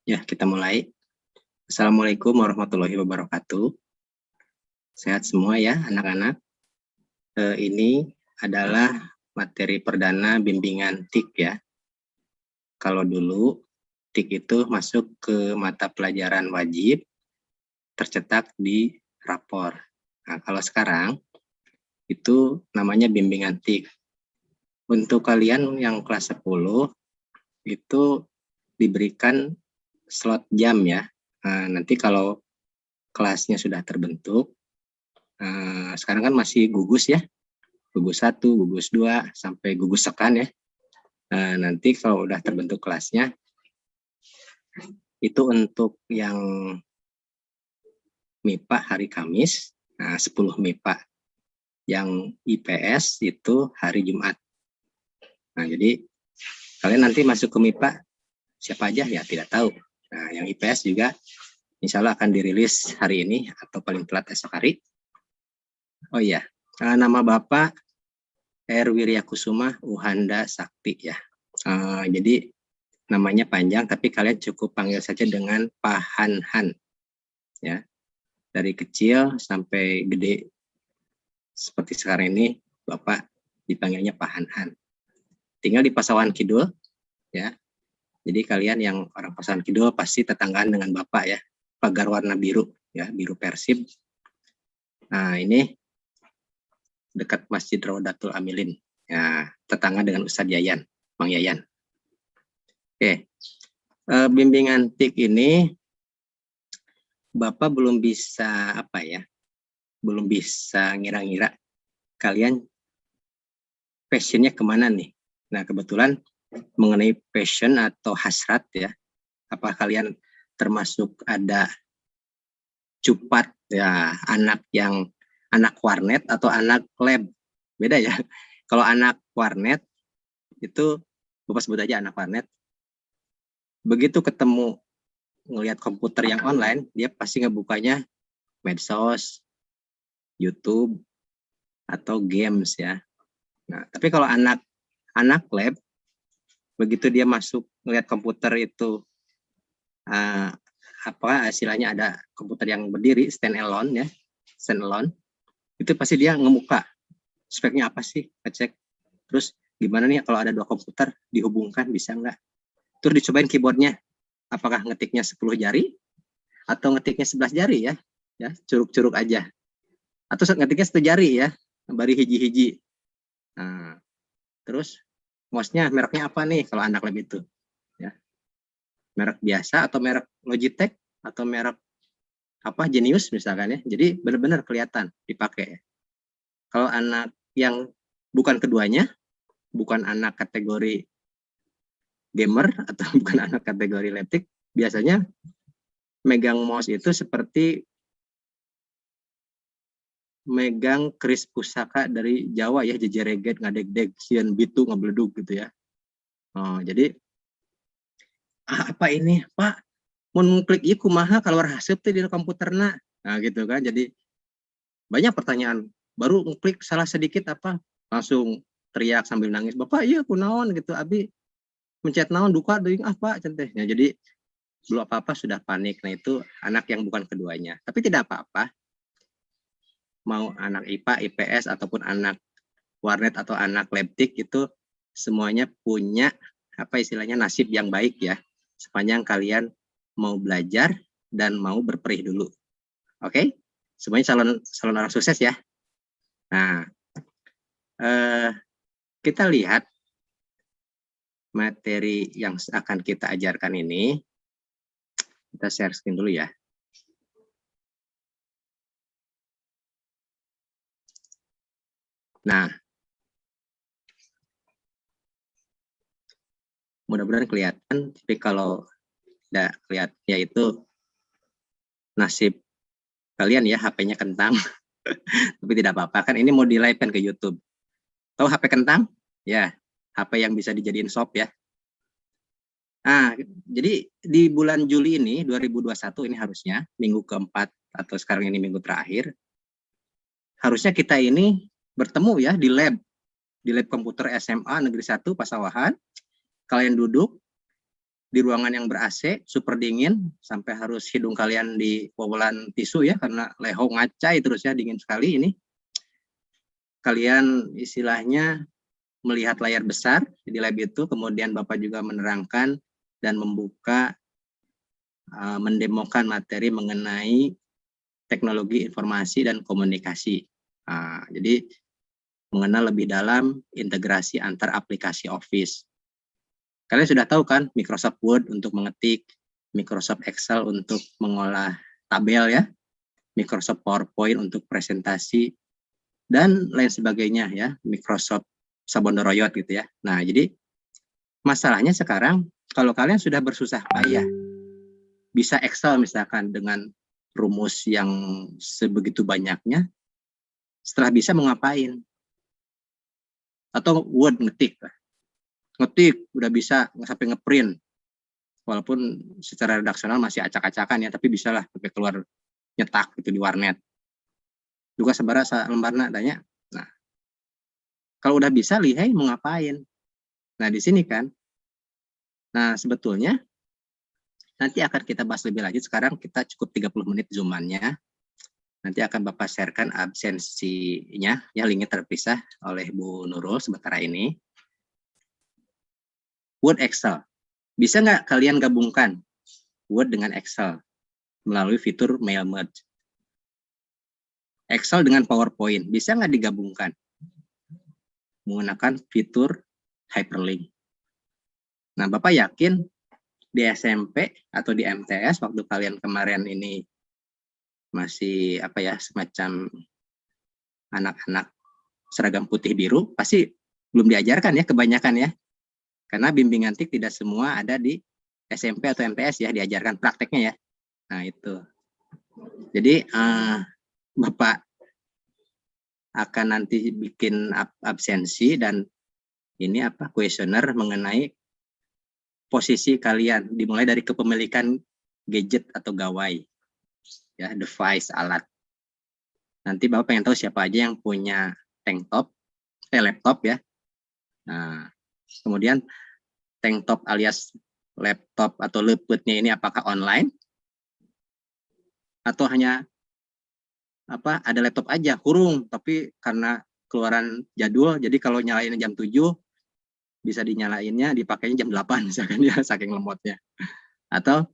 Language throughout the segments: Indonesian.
Ya, kita mulai. Assalamualaikum warahmatullahi wabarakatuh. Sehat semua ya anak-anak. Ini adalah materi perdana bimbingan TIK ya. Kalau dulu TIK itu masuk ke mata pelajaran wajib, tercetak di rapor. Nah, kalau sekarang itu namanya bimbingan TIK. Untuk kalian yang kelas 10 itu diberikan slot jam ya. Nanti kalau kelasnya sudah terbentuk, sekarang kan masih gugus ya, gugus 1, gugus 2, sampai gugus sekan ya. Nanti kalau udah terbentuk kelasnya, itu untuk yang MIPA hari Kamis, 10 MIPA. Yang IPS itu hari Jumat. Nah, jadi kalian nanti masuk ke MIPA, siapa aja ya tidak tahu. Nah, yang IPS juga insya Allah akan dirilis hari ini atau paling telat esok hari. Oh iya, nama Bapak Wiryakusuma Uhanda Sakti ya. Jadi namanya panjang, tapi kalian cukup panggil saja dengan Pak Han ya. Dari kecil sampai gede seperti sekarang ini, Bapak dipanggilnya Pak Han. Tinggal di Pasawan Kidul ya. Jadi kalian yang orang Pasawan Kidul pasti tetanggaan dengan Bapak ya. Pagar warna biru ya, biru Persib. Nah, ini dekat Masjid Raudatul Amilin. Ya, tetangga dengan Ustadz Yayan, Bang Yayan. Oke. Bimbingan TIK ini Bapak belum bisa belum bisa ngira-ngira kalian passionnya kemana nih. Nah, kebetulan mengenai passion atau hasrat ya, apa kalian termasuk ada cupat ya, anak warnet atau anak lab? Beda ya. Kalau anak warnet itu Bapak sebut aja anak warnet. Begitu ketemu ngelihat komputer yang online, dia pasti ngebukanya medsos, YouTube, atau games ya. Nah, tapi kalau anak lab, begitu dia masuk ngelihat komputer itu istilahnya ada komputer yang berdiri stand alone, itu pasti dia ngemuka speknya apa sih, ngecek. Terus gimana nih kalau ada 2 komputer dihubungkan, bisa nggak? Terus dicobain keyboardnya, apakah ngetiknya 10 jari atau ngetiknya 11 jari ya, curug-curug aja, atau ngetiknya 1 jari ya, bari hiji-hiji. Nah, terus mouse-nya mereknya apa nih kalau anak lab itu ya, merek biasa atau merek Logitech atau merek Genius misalkan ya. Jadi benar-benar kelihatan dipakai. Kalau anak yang bukan keduanya, bukan anak kategori gamer atau bukan anak kategori laptop, biasanya megang mouse itu seperti megang keris pusaka dari Jawa ya, jejereget ngadeg-deg sieun bitu ngabledug gitu ya. Jadi apa ini Pak, mun klik ieu kumaha kalau haseup teh di komputerna. Nah gitu kan. Jadi banyak pertanyaan, baru ngeklik salah sedikit langsung teriak sambil nangis, Bapak iya kunaon gitu, abi mencet naon duka deui Pak centehnya. Jadi belum apa-apa sudah panik. Nah, itu anak yang bukan keduanya. Tapi tidak apa-apa, mau anak IPA, IPS ataupun anak warnet atau anak labtik, itu semuanya punya istilahnya nasib yang baik ya, sepanjang kalian mau belajar dan mau berperih dulu. Oke? Semuanya calon orang sukses ya. Nah, kita lihat materi yang akan kita ajarkan ini. Kita share screen dulu ya. Nah, mudah-mudahan kelihatan, tapi kalau tidak kelihatan, yaitu nasib kalian ya, HP-nya kentang. Tapi tidak apa-apa, kan ini mau di-live-kan ke YouTube. Tahu HP kentang? Ya, HP yang bisa dijadiin shop ya. Nah, jadi di bulan Juli ini, 2021 ini harusnya, minggu keempat, atau sekarang ini minggu terakhir, harusnya kita ini bertemu ya di lab komputer SMA Negeri 1 Pasawahan. Kalian duduk, di ruangan yang ber-AC, super dingin, sampai harus hidung kalian dipopolan tisu ya, karena leho ngacai terus ya, dingin sekali ini. Kalian istilahnya melihat layar besar di lab itu, kemudian Bapak juga menerangkan dan membuka, mendemokan materi mengenai teknologi informasi dan komunikasi. Jadi mengenal lebih dalam integrasi antar aplikasi Office. Kalian sudah tahu kan Microsoft Word untuk mengetik, Microsoft Excel untuk mengolah tabel ya, Microsoft PowerPoint untuk presentasi, dan lain sebagainya ya, Microsoft Sabondoroyot gitu ya. Nah, jadi masalahnya sekarang kalau kalian sudah bersusah payah bisa Excel misalkan dengan rumus yang sebegitu banyaknya, setelah bisa mau ngapain? Atau Word ngetik udah bisa sampai ngeprint, walaupun secara redaksional masih acak-acakan ya, tapi bisa lah sampai keluar nyetak gitu di warnet juga sebara lembarna tanya. Nah, kalau udah bisa lihai mau ngapain? Nah, di sini kan, nah sebetulnya nanti akan kita bahas lebih lanjut. Sekarang kita cukup 30 menit zoomannya. Nanti akan Bapak sharekan absensinya ya, linknya terpisah oleh Bu Nurul sementara ini. Word Excel. Bisa nggak kalian gabungkan Word dengan Excel melalui fitur mail merge? Excel dengan PowerPoint, bisa nggak digabungkan menggunakan fitur hyperlink? Nah, Bapak yakin di SMP atau di MTS waktu kalian kemarin ini masih apa ya, semacam anak-anak seragam putih biru, pasti belum diajarkan ya kebanyakan ya. Karena bimbingan TIK tidak semua ada di SMP atau MTS ya, diajarkan prakteknya ya. Nah itu. Jadi Bapak akan nanti bikin absensi dan ini apa, kuesioner mengenai posisi kalian, dimulai dari kepemilikan gadget atau gawai, ya, device, alat. Nanti Bapak pengen tahu siapa aja yang punya tank top, laptop ya. Nah, kemudian tank top alias laptop atau leputnya ini apakah online atau hanya apa, ada laptop aja kurung, tapi karena keluaran jadul, jadi kalau nyalain jam 7 bisa dinyalainnya dipakainya jam 8 misalkan ya, saking lemotnya. Atau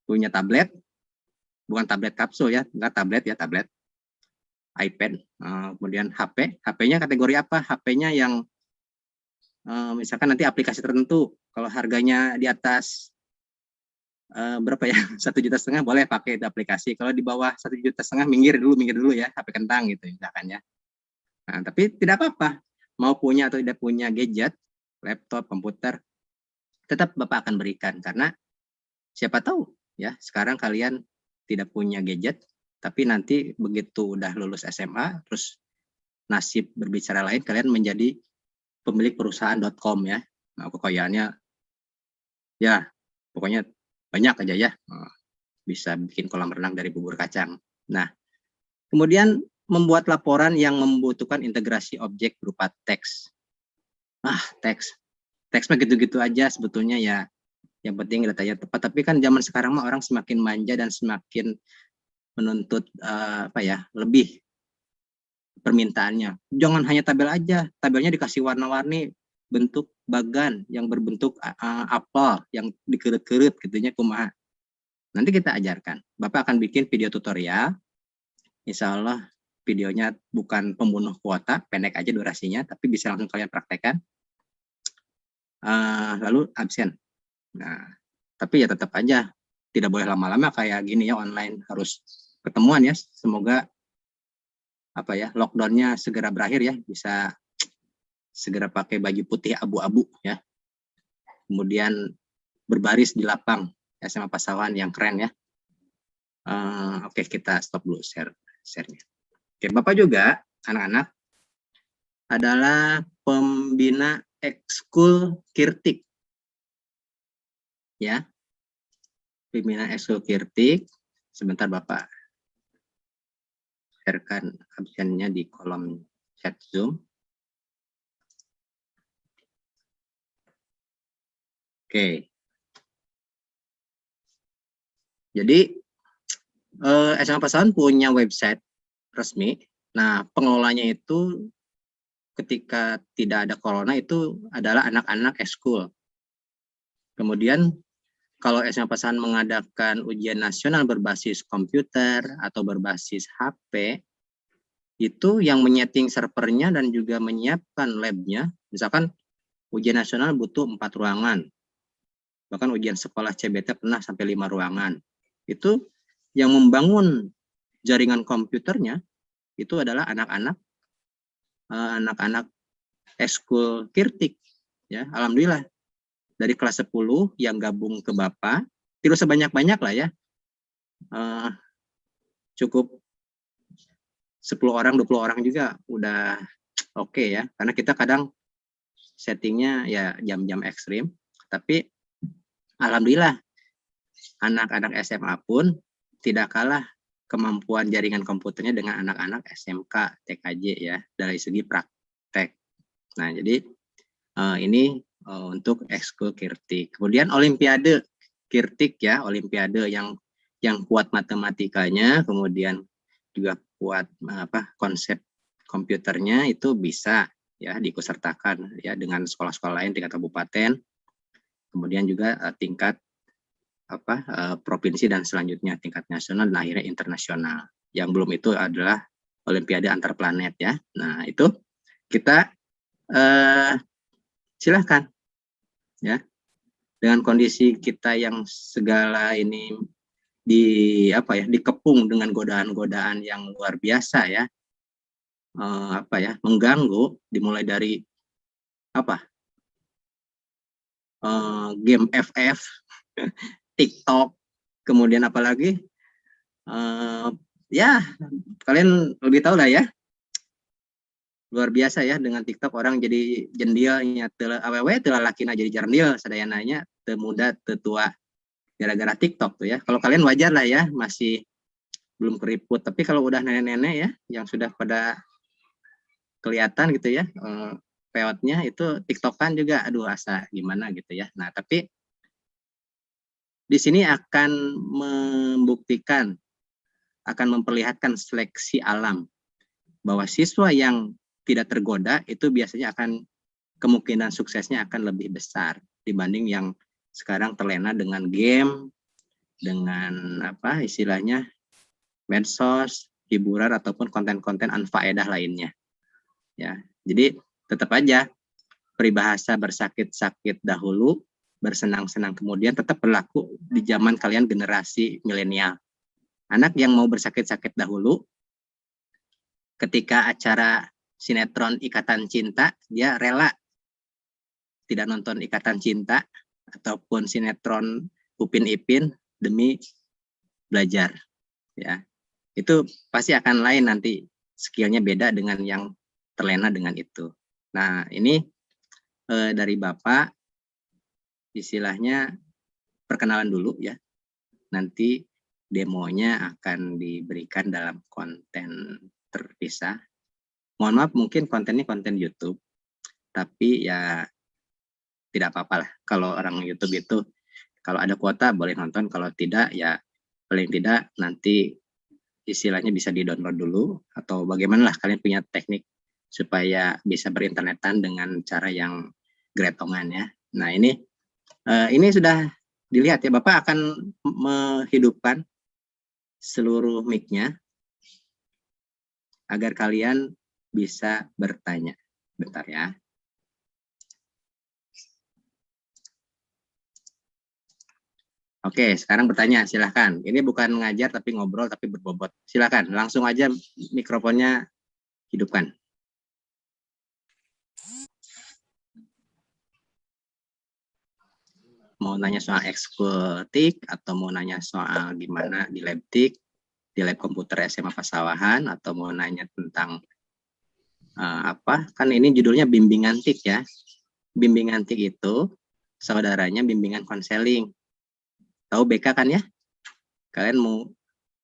punya tablet, bukan tablet kapsul ya, enggak tablet ya, tablet, iPad, kemudian HP-nya kategori apa? HP-nya yang misalkan nanti aplikasi tertentu, kalau harganya di atas berapa ya, 1,5 juta boleh pakai itu aplikasi, kalau di bawah 1,5 juta minggir dulu ya, HP kentang gitu misalkan ya. Nah, tapi tidak apa-apa, mau punya atau tidak punya gadget, laptop, komputer, tetap Bapak akan berikan, karena siapa tahu ya, sekarang kalian tidak punya gadget, tapi nanti begitu udah lulus SMA, terus nasib berbicara lain, kalian menjadi pemilik perusahaan.com ya. Nah, kekayaannya ya pokoknya banyak aja ya. Bisa bikin kolam renang dari bubur kacang. Nah, kemudian membuat laporan yang membutuhkan integrasi objek berupa teks. Teks mah gitu-gitu aja sebetulnya ya. Yang penting datanya tepat. Tapi kan zaman sekarang mah orang semakin manja dan semakin menuntut apa ya, lebih permintaannya. Jangan hanya tabel aja, tabelnya dikasih warna-warni, bentuk bagan yang berbentuk apel yang dikerut-kerut gitunya kumaha. Nanti kita ajarkan. Bapak akan bikin video tutorial. Insya Allah videonya bukan pembunuh kuota, pendek aja durasinya, tapi bisa langsung kalian praktekkan. Lalu absen. Nah, tapi ya tetap aja tidak boleh lama-lama kayak gini ya, online, harus ketemuan ya. Semoga apa ya, lockdownnya segera berakhir ya, bisa segera pakai baju putih abu-abu ya, kemudian berbaris di lapang SMA Pasawan yang keren ya. Oke, kita stop dulu share-nya. Oke, Bapak juga anak-anak adalah pembina ekskul Kirtik ya, pembina ekskul Kirtik. Sebentar Bapak sharekan absennya di kolom chat Zoom. Oke. Jadi SMA Pasawahan punya website resmi. Nah, pengelolanya itu ketika tidak ada corona itu adalah anak-anak eskul. Kemudian kalau SMA Pasawahan mengadakan ujian nasional berbasis komputer atau berbasis HP, itu yang menyeting servernya dan juga menyiapkan labnya. Misalkan ujian nasional butuh 4 ruangan, bahkan ujian sekolah CBT pernah sampai 5 ruangan. Itu yang membangun jaringan komputernya itu adalah anak-anak eskul Kirtik, ya. Alhamdulillah dari kelas 10 yang gabung ke Bapak, tidak usah banyak-banyak lah ya, cukup 10 orang 20 orang juga udah oke ya, karena kita kadang settingnya ya jam-jam ekstrim, tapi alhamdulillah anak-anak SMA pun tidak kalah kemampuan jaringan komputernya dengan anak-anak SMK, TKJ ya, dari segi praktek. Nah, jadi ini untuk ekskul Kirtik. Kemudian Olimpiade Kirtik ya, Olimpiade yang kuat matematikanya, kemudian juga kuat konsep komputernya itu bisa ya diikutsertakan ya dengan sekolah-sekolah lain tingkat kabupaten, kemudian juga tingkat provinsi dan selanjutnya tingkat nasional dan akhirnya internasional. Yang belum itu adalah Olimpiade antar planet ya. Nah itu kita silahkan ya, dengan kondisi kita yang segala ini dikepung dengan godaan-godaan yang luar biasa ya, mengganggu, dimulai dari game FF, TikTok, kemudian apalagi ya kalian lebih tahu lah ya, luar biasa ya dengan TikTok orang jadi jendilnya awewe telah lakina jadi jardil sadayananya temuda tetua gara-gara TikTok tuh ya. Kalau kalian wajar lah ya, masih belum keriput, tapi kalau udah nenek-nenek ya yang sudah pada kelihatan gitu ya peotnya itu TikTokan juga, aduh asa gimana gitu ya. Nah tapi di sini akan membuktikan, akan memperlihatkan seleksi alam bahwa siswa yang tidak tergoda itu biasanya akan kemungkinan suksesnya akan lebih besar dibanding yang sekarang terlena dengan game, dengan istilahnya medsos, hiburan ataupun konten-konten anfaedah lainnya. Ya, jadi tetap aja peribahasa bersakit-sakit dahulu, bersenang-senang kemudian tetap berlaku di zaman kalian generasi milenial. Anak yang mau bersakit-sakit dahulu, ketika acara sinetron Ikatan Cinta, dia rela tidak nonton Ikatan Cinta ataupun sinetron Upin Ipin demi belajar. Ya, itu pasti akan lain nanti, skillnya beda dengan yang terlena dengan itu. Nah, ini dari Bapak istilahnya perkenalan dulu ya. Nanti demonya akan diberikan dalam konten terpisah. Mohon maaf mungkin kontennya konten YouTube, tapi ya tidak apa-apa lah. Kalau orang YouTube itu kalau ada kuota boleh nonton, kalau tidak ya paling tidak nanti istilahnya bisa di-download dulu, atau bagaimana lah kalian punya teknik supaya bisa berinternetan dengan cara yang gretongan ya. Nah ini sudah dilihat ya, Bapak akan menghidupkan seluruh mic-nya agar kalian bisa bertanya. Bentar ya. Oke, sekarang bertanya, silahkan. Ini bukan ngajar tapi ngobrol tapi berbobot. Silahkan, langsung aja mikrofonnya hidupkan. Mau nanya soal ekskul TIK atau mau nanya soal gimana di lab TIK, di lab komputer SMA Pasawahan, atau mau nanya tentang kan ini judulnya bimbingan TIK ya. Bimbingan TIK itu saudaranya bimbingan konseling. Tahu BK kan ya? Kalian mau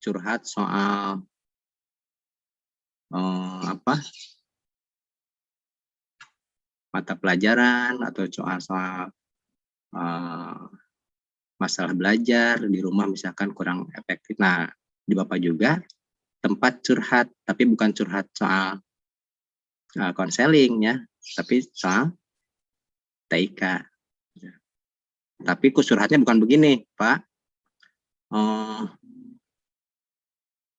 curhat soal mata pelajaran atau soal masalah belajar di rumah misalkan kurang efektif. Nah, di Bapak juga tempat curhat, tapi bukan curhat soal konseling ya, tapi soal TIK. Tapi curhatnya bukan begini, Pak.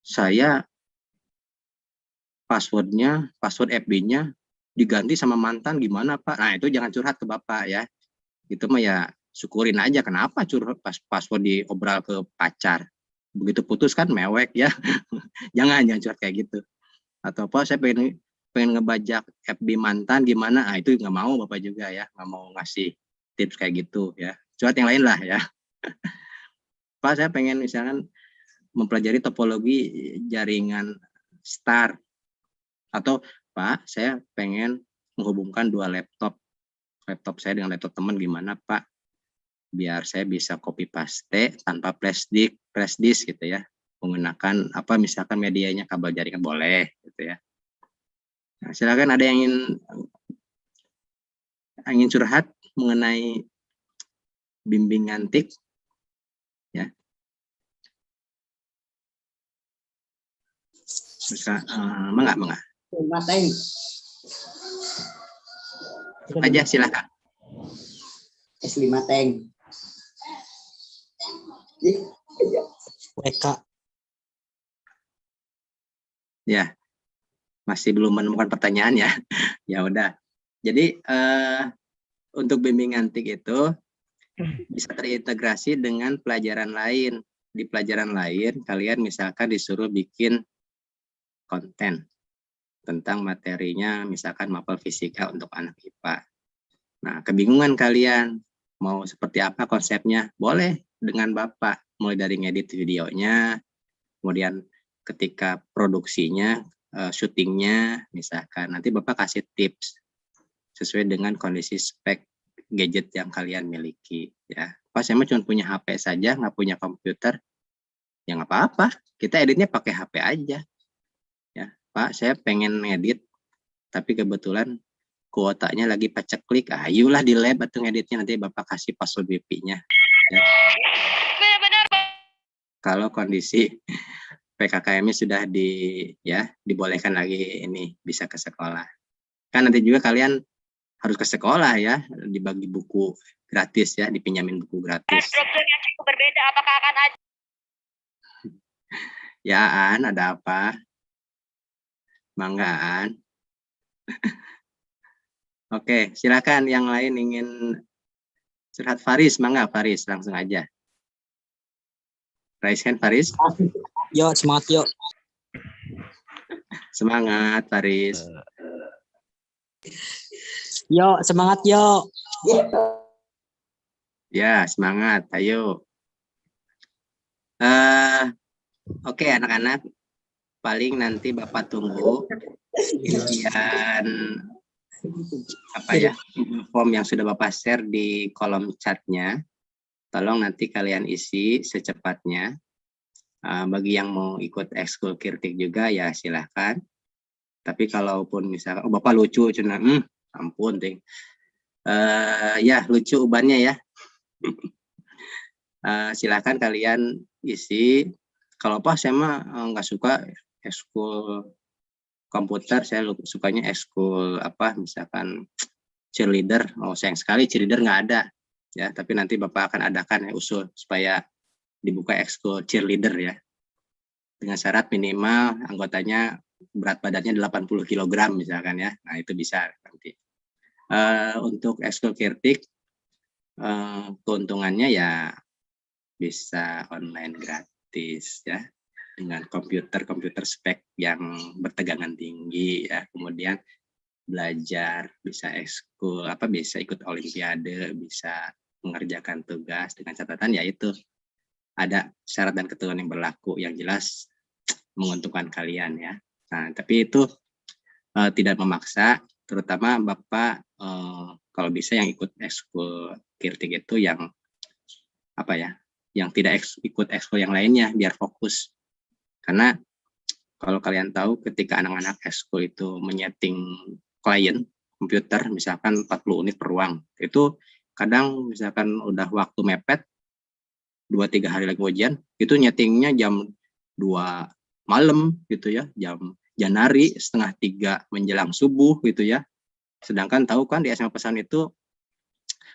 Saya password FB-nya diganti sama mantan gimana Pak? Nah itu jangan curhat ke Bapak ya. Itu mah ya syukurin aja, kenapa curhat password diobral ke pacar. Begitu putus kan mewek ya. jangan curhat kayak gitu. Atau Pak saya pengen ngebajak FB mantan gimana? Ah itu nggak mau Bapak juga ya, nggak mau ngasih tips kayak gitu ya. Curhat yang lain lah ya. Pak saya pengen misalkan mempelajari topologi jaringan star, atau Pak saya pengen menghubungkan dua laptop saya dengan laptop teman gimana Pak, biar saya bisa copy paste tanpa flash disk gitu ya, menggunakan apa misalkan medianya kabel jaringan boleh gitu ya. Nah, silakan ada yang ingin curhat mengenai bimbingan TIK ya. Bisa mangga. Aja silakan. S5 Tank. WK. Ya. Masih belum menemukan pertanyaan ya. Ya udah. Jadi untuk bimbingan TIK itu bisa terintegrasi dengan pelajaran lain. Di pelajaran lain kalian misalkan disuruh bikin konten tentang materinya, misalkan mapel fisika untuk anak IPA. Nah, kebingungan kalian mau seperti apa konsepnya? Boleh dengan Bapak, mulai dari ngedit videonya, kemudian ketika produksinya, syutingnya, misalkan nanti Bapak kasih tips sesuai dengan kondisi spek gadget yang kalian miliki. Ya, Pak saya cuma punya HP saja, nggak punya komputer, ya nggak apa-apa, kita editnya pakai HP aja. Ya, Pak saya pengen ngedit, tapi kebetulan kuotanya lagi paceklik, ayolah di lab atau ngeditnya, nanti Bapak kasih password WP-nya. Ya. Benar-benar. Kalau kondisi PKKM-nya sudah dibolehkan lagi ini bisa ke sekolah. Kan nanti juga kalian harus ke sekolah ya, dibagi buku gratis ya, dipinjamin buku gratis. Strukturnya cukup berbeda, apakah akan ada? Ya An, ada apa? Mangga An. Oke, silakan yang lain ingin curhat. Faris, mangga Faris, langsung aja. Raise hand Faris. Yo, semangat yo. Semangat Faris. Yo, semangat yo. Ya, semangat. Ayo. Oke, anak-anak. Paling nanti Bapak tunggu isian apa ya, form yang sudah Bapak share di kolom chatnya. Tolong nanti kalian isi secepatnya. Bagi yang mau ikut ekskul Kirtik juga ya silahkan. Tapi kalaupun misalkan Bapak lucu cina, ampun ding. Ya lucu ubannya ya. Silahkan kalian isi. Kalau Pak saya mah nggak suka ekskul komputer, saya sukanya ekskul apa misalkan cheerleader. Sayang sekali cheerleader nggak ada ya, tapi nanti Bapak akan adakan ya usul supaya dibuka ekskul cheerleader ya, dengan syarat minimal anggotanya berat badannya 80 kg misalkan ya. Nah itu bisa nanti. Untuk ekskul Kirtik keuntungannya ya bisa online gratis ya, dengan komputer spek yang bertegangan tinggi ya, kemudian belajar, bisa ekskul bisa ikut olimpiade, bisa mengerjakan tugas dengan catatan yaitu ada syarat dan ketentuan yang berlaku yang jelas menguntungkan kalian ya. Nah, tapi itu tidak memaksa, terutama Bapak kalau bisa yang ikut ekskul Kirtik itu yang yang tidak ikut ekskul yang lainnya biar fokus. Karena kalau kalian tahu ketika anak-anak ekskul itu menyeting klien komputer misalkan 40 unit per ruang, itu kadang misalkan udah waktu mepet 2-3 hari lagi ujian, itu nyetingnya jam 2 malam gitu ya, jam Janari 2:30 menjelang subuh gitu ya. Sedangkan tahu kan di SMA Pesan itu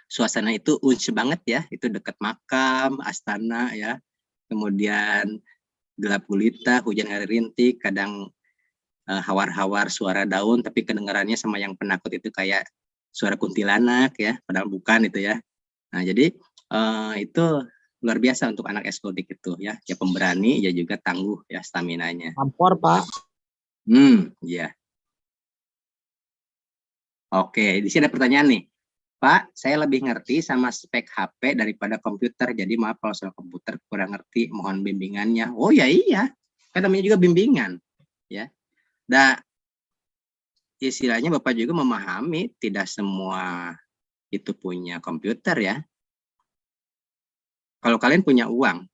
suasana itu unyu banget ya, itu dekat makam, astana ya. Kemudian gelap gulita, hujan air rintik, kadang hawar-hawar suara daun, tapi kedengarannya sama yang penakut itu kayak suara kuntilanak ya, padahal bukan itu ya. Nah jadi itu luar biasa untuk anak eskul-dik itu ya, ya pemberani, ya juga tangguh ya staminanya. Ampor, Pak. Iya. Oke, di sini ada pertanyaan nih. Pak, saya lebih ngerti sama spek HP daripada komputer. Jadi maaf kalau soal komputer kurang ngerti, mohon bimbingannya. Oh ya iya, kan namanya juga bimbingan. Ya. Dan istilahnya Bapak juga memahami tidak semua itu punya komputer ya. Kalau kalian punya uang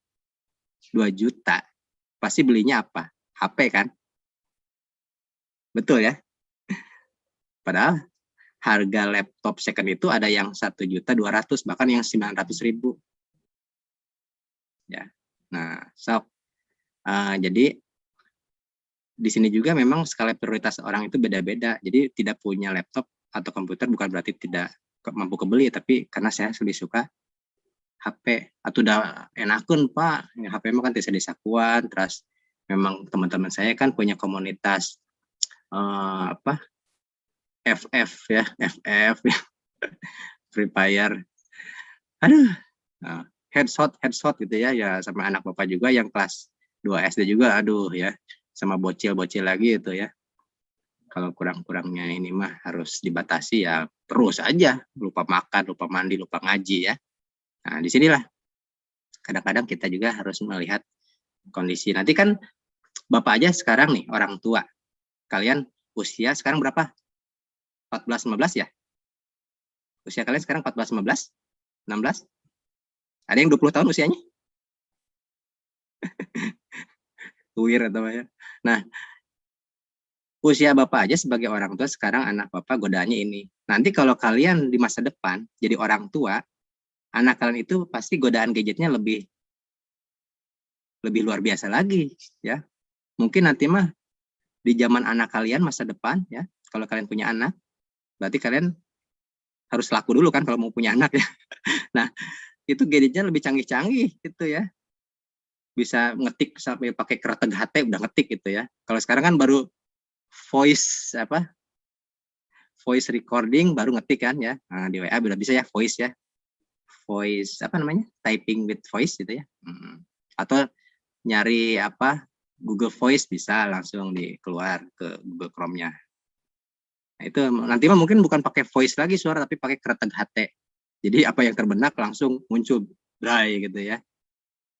2 juta, pasti belinya apa? HP kan? Betul ya? Padahal harga laptop second itu ada yang 1.200.000, bahkan yang 900.000. Ya. Nah, jadi di sini juga memang skala prioritas orang itu beda-beda. Jadi tidak punya laptop atau komputer bukan berarti tidak mampu kebeli, tapi karena saya lebih suka HP atau udah enakun Pak, HP mah kan bisa disakuan, terus memang teman-teman saya kan punya komunitas FF ya, FF ya, Free Fire. Aduh, headshot gitu ya, ya sama anak Bapak juga yang kelas 2 SD juga, aduh ya, sama bocil-bocil lagi itu ya. Kalau kurang-kurangnya ini mah harus dibatasi ya, terus aja, lupa makan, lupa mandi, lupa ngaji ya. Nah, disinilah kadang-kadang kita juga harus melihat kondisi. Nanti kan Bapak aja sekarang nih, orang tua. Kalian usia sekarang berapa? 14-15 ya? Usia kalian sekarang 14-15? 16? Ada yang 20 tahun usianya? Weird atau ya? Nah, usia Bapak aja sebagai orang tua sekarang anak Bapak godaannya ini. Nanti kalau kalian di masa depan jadi orang tua, anak kalian itu pasti godaan gadgetnya lebih luar biasa lagi ya. Mungkin nanti mah di zaman anak kalian masa depan ya, kalau kalian punya anak, berarti kalian harus laku dulu kan kalau mau punya anak ya. Nah, itu gadgetnya lebih canggih-canggih gitu ya. Bisa ngetik sampai pakai kereteg HT udah ngetik gitu ya. Kalau sekarang kan baru voice recording baru ngetik kan ya. Nah, di WA udah bisa ya voice ya. Voice typing with voice gitu ya. Atau nyari Google Voice bisa langsung keluar ke Google Chrome-nya. Nah, itu nanti mah mungkin bukan pakai voice lagi suara tapi pakai kereteg HT. Jadi apa yang terbenak langsung muncul bray gitu ya.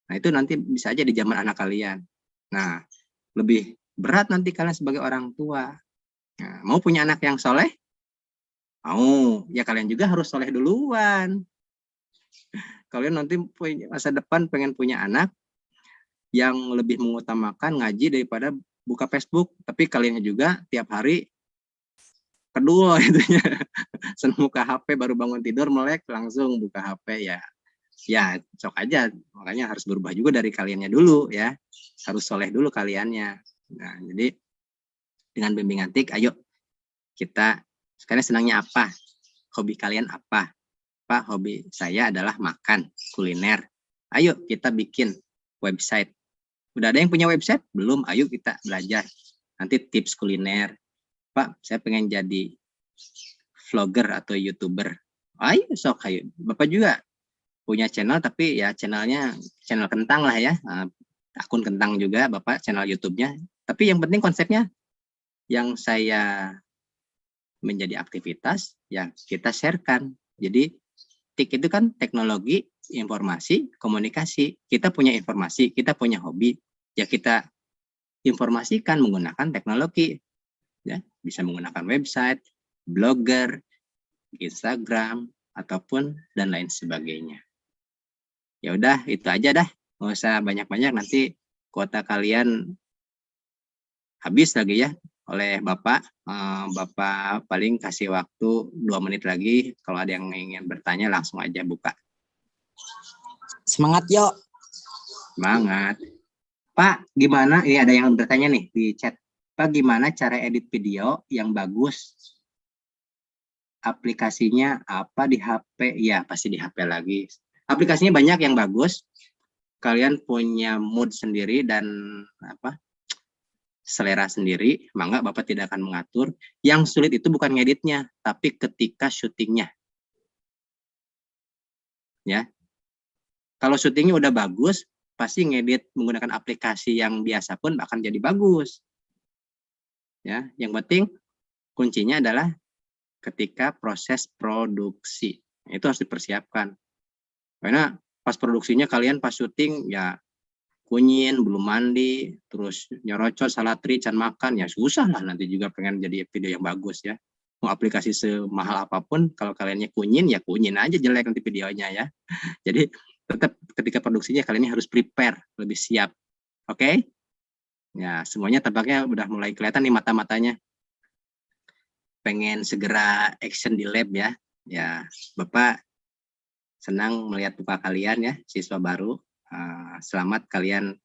Nah, itu nanti bisa aja di zaman anak kalian. Nah, lebih berat nanti kalian sebagai orang tua. Nah, mau punya anak yang soleh? Mau, ya kalian juga harus soleh duluan. Kalian nanti punya masa depan pengen punya anak yang lebih mengutamakan ngaji daripada buka Facebook, tapi kalian juga tiap hari kedua gitu ya. Seneng buka HP baru bangun tidur melek langsung buka HP ya. Ya, sok aja. Makanya harus berubah juga dari kaliannya dulu ya. Harus soleh dulu kaliannya. Nah, jadi dengan bimbingan TIK, ayo kita sekarang senangnya apa? Hobi kalian apa? Pak, hobi saya adalah makan, kuliner. Ayo kita bikin website. Udah ada yang punya website? Belum, ayo kita belajar. Nanti tips kuliner. Pak, saya pengen jadi vlogger atau YouTuber. Ayo sok, ayo. Bapak juga punya channel, tapi ya channelnya channel kentang lah ya. Akun kentang juga, Bapak channel YouTube-nya. Tapi yang penting konsepnya yang saya menjadi aktivitas, ya kita sharekan. Jadi TIK itu kan teknologi, informasi, komunikasi. Kita punya informasi, kita punya hobi, ya kita informasikan menggunakan teknologi. Ya, bisa menggunakan website, blogger, Instagram, ataupun dan lain sebagainya. Ya udah, itu aja dah. Nggak usah banyak-banyak, nanti kuota kalian habis lagi ya oleh Bapak. Bapak paling kasih waktu 2 menit lagi. Kalau ada yang ingin bertanya langsung aja buka. Semangat, yuk. Semangat. Pak, gimana? Ini ada yang bertanya nih di chat. Pak, gimana cara edit video yang bagus? Aplikasinya apa di HP? Ya, pasti di HP lagi. Aplikasinya banyak yang bagus. Kalian punya mood sendiri dan selera sendiri, maka Bapak tidak akan mengatur. Yang sulit itu bukan ngeditnya, tapi ketika syutingnya. Ya. Kalau syutingnya udah bagus, pasti ngedit menggunakan aplikasi yang biasa pun akan jadi bagus. Ya, yang penting kuncinya adalah ketika proses produksi. Itu harus dipersiapkan. Karena pas produksinya kalian pas syuting ya kunyin, belum mandi, terus nyorocot, salatri, can makan, ya susah lah nanti juga pengen jadi video yang bagus ya. Mau aplikasi semahal apapun, kalau kaliannya kunyin, ya kunyin aja jelek nanti videonya ya. Jadi tetap ketika produksinya kalian harus prepare, lebih siap. Oke? Ya, semuanya tampaknya udah mulai kelihatan nih mata-matanya. Pengen segera action di lab ya. Ya, Bapak senang melihat Bapak kalian ya, siswa baru. Selamat kalian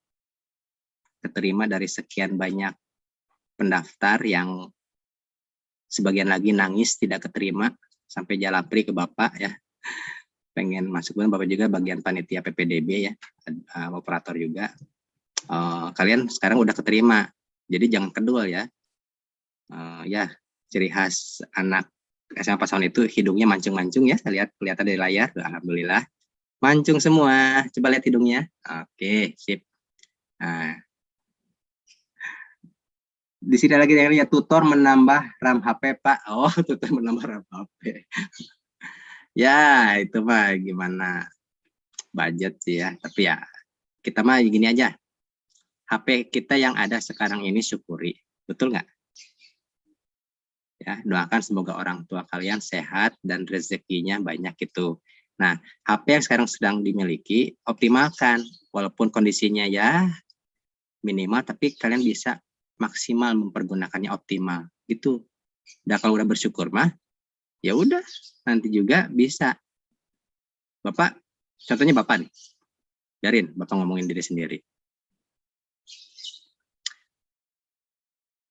keterima dari sekian banyak pendaftar yang sebagian lagi nangis tidak keterima sampai jalapri ke Bapak ya. Pengen masuk pun Bapak juga bagian panitia PPDB ya, operator juga. Kalian sekarang udah keterima, jadi jangan kedul ya. Ya, ciri khas anak SMA Pasaman itu hidungnya mancung-mancung ya, saya lihat kelihatan dari layar. Alhamdulillah mancung semua, coba lihat hidungnya. Oke, sip. Nah, di sini lagi yang lihat tutor menambah RAM HP Pak. Oh, tutor menambah RAM HP. Ya, itu mah gimana budget sih ya. Tapi ya kita mah gini aja. HP kita yang ada sekarang ini syukuri. Betul nggak? Ya, doakan semoga orang tua kalian sehat dan rezekinya banyak itu. Nah, HP yang sekarang sedang dimiliki optimalkan. Walaupun kondisinya ya minimal, tapi kalian bisa maksimal mempergunakannya optimal. Gitu. Dan kalau udah bersyukur mah, ya udah nanti juga bisa. Bapak, contohnya Bapak nih. Biarin, Bapak ngomongin diri sendiri.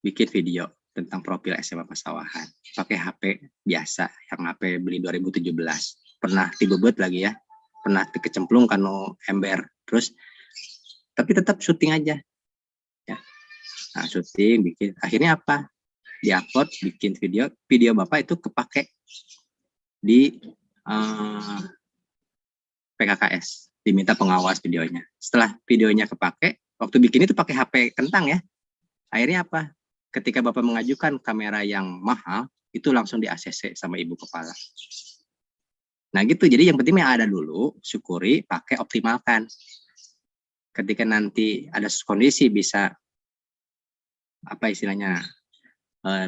Bikin video tentang profil SMA Pasawahan. Pakai HP biasa, yang HP beli 2017. Pernah dibebet lagi ya. Pernah dikecemplung kano ember. Terus, tapi tetap syuting aja. Ya. Nah, syuting, bikin. Akhirnya apa? Diupload, bikin video. Video Bapak itu kepake di PKKS. Diminta pengawas videonya. Setelah videonya kepake, waktu bikin itu pakai HP kentang ya. Akhirnya apa? Ketika Bapak mengajukan kamera yang mahal, itu langsung di ACC sama ibu kepala. Nah gitu, jadi yang penting yang ada dulu, syukuri, pakai, optimalkan. Ketika nanti ada kondisi bisa, apa istilahnya,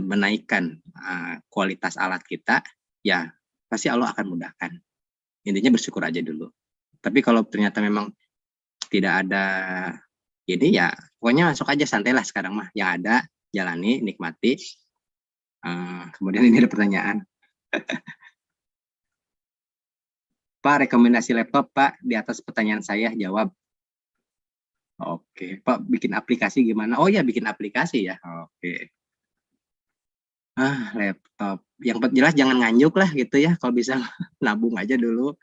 menaikkan kualitas alat kita, ya pasti Allah akan mudahkan. Intinya bersyukur aja dulu. Tapi kalau ternyata memang tidak ada ini ya, pokoknya masuk aja santai lah sekarang mah. Yang ada, jalani, nikmati. Kemudian ini ada pertanyaan. Pak, rekomendasi laptop Pak, di atas pertanyaan saya jawab. Oke, Pak bikin aplikasi gimana? Oh ya, bikin aplikasi ya. Oke. Laptop. Yang jelas jangan nganjuk lah gitu ya. Kalau bisa nabung aja dulu.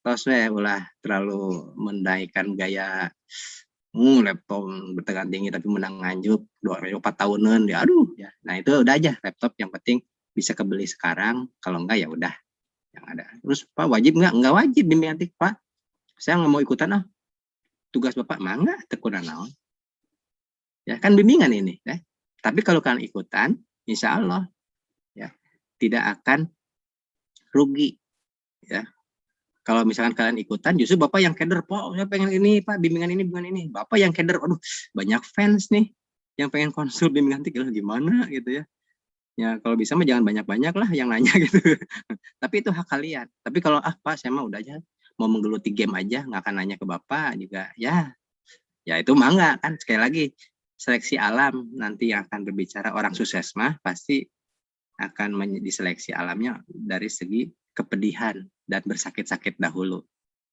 Terus ulah terlalu menaikkan gaya laptop bertegangan tinggi tapi menang nganjuk 4 tahunan ya aduh ya. Nah itu udah aja laptop yang penting bisa kebeli sekarang, kalau enggak ya udah yang ada. Terus Pak wajib enggak wajib bimbingan Pak, saya nggak mau ikutan tugas Bapak mangga tekunan naon ya kan bimbingan ini ya. Tapi kalau kalian ikutan insya Allah ya tidak akan rugi ya. Kalau misalkan kalian ikutan, justru Bapak yang keder, Pak, saya pengen ini, Pak, bimbingan ini. Bapak yang keder, aduh, banyak fans nih yang pengen konsul bimbingan TIK, gimana gitu ya. Ya, kalau bisa mah jangan banyak-banyak lah yang nanya gitu. Tapi itu hak kalian. Tapi kalau, Pak, saya mah udah aja, mau menggeluti game aja, nggak akan nanya ke Bapak juga. Ya itu mangga kan, sekali lagi, seleksi alam nanti yang akan berbicara orang sukses mah, pasti akan diseleksi alamnya dari segi kepedihan dan bersakit-sakit dahulu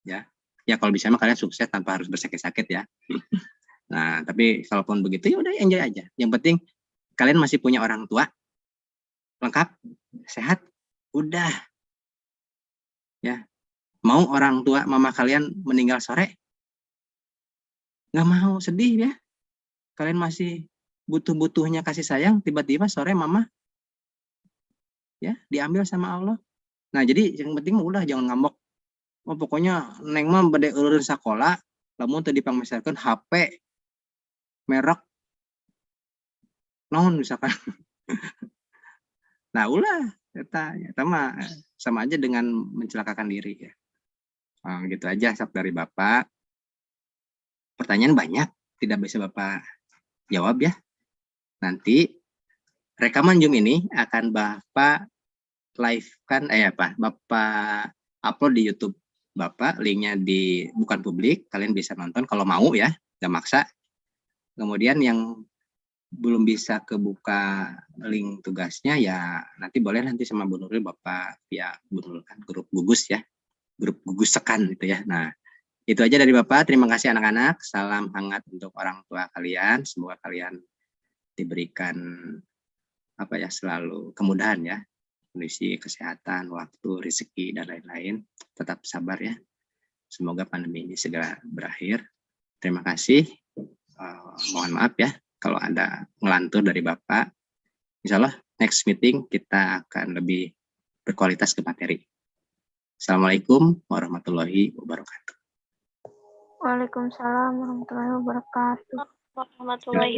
ya. Ya kalau bisa mah kalian sukses tanpa harus bersakit-sakit ya. Nah, tapi kalaupun begitu ya udah enjoy aja. Yang penting kalian masih punya orang tua lengkap, sehat, udah. Ya, mau orang tua mama kalian meninggal sore? Nggak mau, sedih ya. Kalian masih butuh-butuhnya kasih sayang, tiba-tiba sore mama ya diambil sama Allah. Nah, jadi yang penting udah jangan ngambek. Oh, pokoknya neng mah bade eureun sakola, lamun teu dipangmeserkeun HP merek naon misalkan. Nah, ulah eta mah sama aja dengan mencelakakan diri ya. Gitu aja sak dari Bapak. Pertanyaan banyak, tidak bisa Bapak jawab ya. Nanti rekaman Zoom ini akan Bapak live kan Bapak upload di YouTube Bapak, linknya bukan publik, kalian bisa nonton kalau mau ya, nggak maksa. Kemudian yang belum bisa kebuka link tugasnya ya nanti boleh nanti sama Bu Nuril Bapak via Bu Nuril kan grup gugus ya, grup gugus sekan gitu ya. Nah, itu aja dari Bapak. Terima kasih anak-anak. Salam hangat untuk orang tua kalian. Semoga kalian diberikan selalu kemudahan ya, kondisi kesehatan, waktu, rezeki dan lain-lain. Tetap sabar ya. Semoga pandemi ini segera berakhir. Terima kasih. Mohon maaf ya kalau ada ngelantur dari Bapak. Insya Allah next meeting kita akan lebih berkualitas ke materi. Assalamualaikum warahmatullahi wabarakatuh. Waalaikumsalam warahmatullahi wabarakatuh.